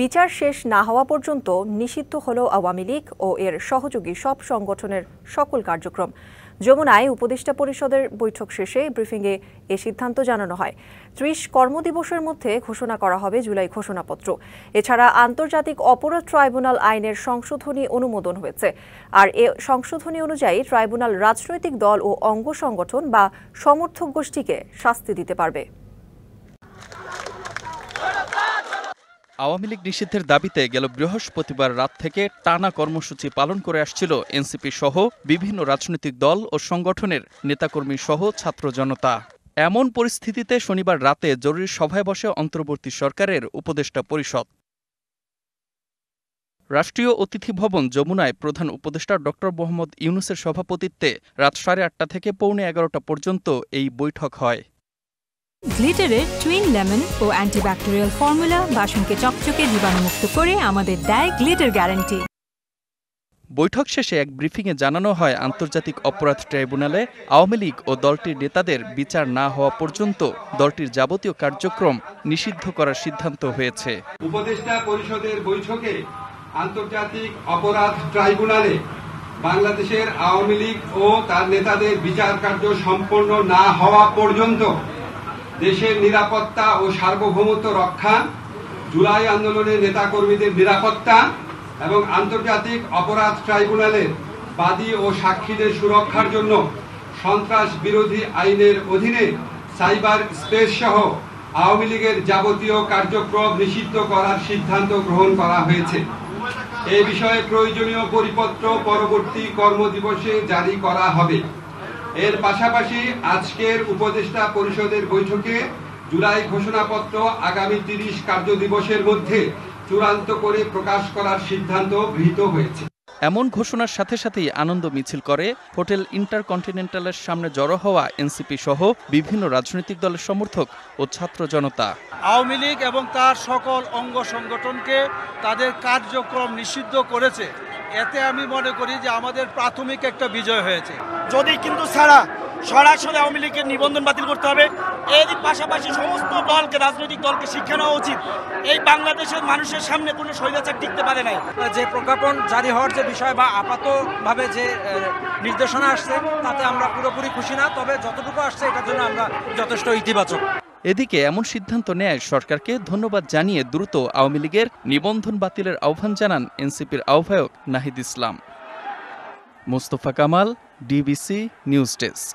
বিচার শেষ না হওয়া পর্যন্ত নিষিদ্ধ হল আওয়ামী লীগ ও এর সহযোগী সব সংগঠনের সকল কার্যক্রম। যমুনায় উপদেষ্টা পরিষদের বৈঠক শেষে ব্রিফিংয়ে এ সিদ্ধান্ত জানানো হয়। ৩০ কর্মদিবসের মধ্যে ঘোষণা করা হবে জুলাই ঘোষণাপত্র। এছাড়া আন্তর্জাতিক অপরাধ ট্রাইব্যুনাল আইনের সংশোধনী অনুমোদন হয়েছে। আর এ সংশোধনী অনুযায়ী ট্রাইব্যুনাল রাজনৈতিক দল ও অঙ্গ সংগঠন বা সমর্থক গোষ্ঠীকে শাস্তি দিতে পারবে। আওয়ামী লীগ নিষিদ্ধের দাবিতে গেল বৃহস্পতিবার রাত থেকে টানা কর্মসূচি পালন করে আসছিল এনসিপি সহ বিভিন্ন রাজনৈতিক দল ও সংগঠনের নেতাকর্মী সহ ছাত্র জনতা। এমন পরিস্থিতিতে শনিবার রাতে জরুরি সভায় বসে অন্তর্বর্তী সরকারের উপদেষ্টা পরিষদ। রাষ্ট্রীয় অতিথি ভবন যমুনায় প্রধান উপদেষ্টা ডক্টর মোহাম্মদ ইউনূসের সভাপতিত্বে রাত 8:30 থেকে পৌনে 11টা পর্যন্ত এই বৈঠক হয়। গ্লিটারের টুইন লেমন ও অ্যান্টিব্যাকটেরিয়াল ফর্মুলা বাসনকে চকচকে জীবাণুমুক্ত করে আমাদের দেয় গ্লিটার গ্যারান্টি। বৈঠক শেষে এক ব্রিফিংয়ে জানানো হয়, আন্তর্জাতিক অপরাধ ট্রাইব্যুনালে আওয়ামী লীগ ও দলটির নেতাদের বিচার না হওয়া পর্যন্ত দলটির যাবতীয় কার্যক্রম নিষিদ্ধ করার সিদ্ধান্ত হয়েছে। উপদেষ্টা পরিষদের বৈঠকে আন্তর্জাতিক অপরাধ ট্রাইব্যুনালে বাংলাদেশের আওয়ামী লীগ ও তার নেতাদের বিচার কার্য সম্পন্ন না হওয়া পর্যন্ত দেশের নিরাপত্তা ও সার্বভৌমত্ব রক্ষা, জুলাই আন্দোলনের নেতাকর্মীদের নিরাপত্তা এবং আন্তর্জাতিক অপরাধ ট্রাইব্যুনালের বাদী ও সাক্ষীদের সুরক্ষার জন্য সন্ত্রাস বিরোধী আইনের অধীনে সাইবার স্পেস সহ আওয়ামী লীগের যাবতীয় কার্যক্রম নিষিদ্ধ করার সিদ্ধান্ত গ্রহণ করা হয়েছে। এ বিষয়ে প্রয়োজনীয় পরিপত্র পরবর্তী কর্মদিবসে জারি করা হবে। এর পাশাপাশি আজকের উপদেষ্টা পরিষদের বৈঠকে জুলাই ঘোষণাপত্র আগামী 30 কার্যদিবসের মধ্যে চূড়ান্ত করে প্রকাশ করার সিদ্ধান্ত গৃহীত হয়েছে। এমন ঘোষণার সাথে সাথেই আনন্দ মিছিল করে হোটেল ইন্টারকন্টিনেন্টালের সামনে জড়ো হওয়া এনসিপি সহ বিভিন্ন রাজনৈতিক দলের সমর্থক ও ছাত্র জনতা। আওয়ামী লীগ এবং তার সকল অঙ্গ সংগঠনকে তাদের কার্যক্রম নিষিদ্ধ করেছে। এতে আমি মনে করি যে আমাদের প্রাথমিক একটা বিজয় হয়েছে। যদি কিন্তু সরাসরি আওয়ামী লীগের নিবন্ধন বাতিল করতে হবে। এর পাশাপাশি সমস্ত দলকে, রাজনৈতিক দলকে শিক্ষা নেওয়া উচিত। এই বাংলাদেশের মানুষের সামনে কোনো স্বৈরাচার টিকতে পারে নাই। যে প্রজ্ঞাপন জারি হওয়ার যে বিষয় বা আপাতভাবে যে নির্দেশনা আসছে তাতে আমরা পুরোপুরি খুশি না, তবে যতটুকু আসছে এটার জন্য আমরা যথেষ্ট ইতিবাচক। এদিকে এমন সিদ্ধান্ত নেয় সরকারকে ধন্যবাদ জানিয়ে দ্রুত আওয়ামী লীগের নিবন্ধন বাতিলের আহ্বান জানান এনসিপির আহ্বায়ক Nahid Islam. Mostafa Kamal, DBC news desk.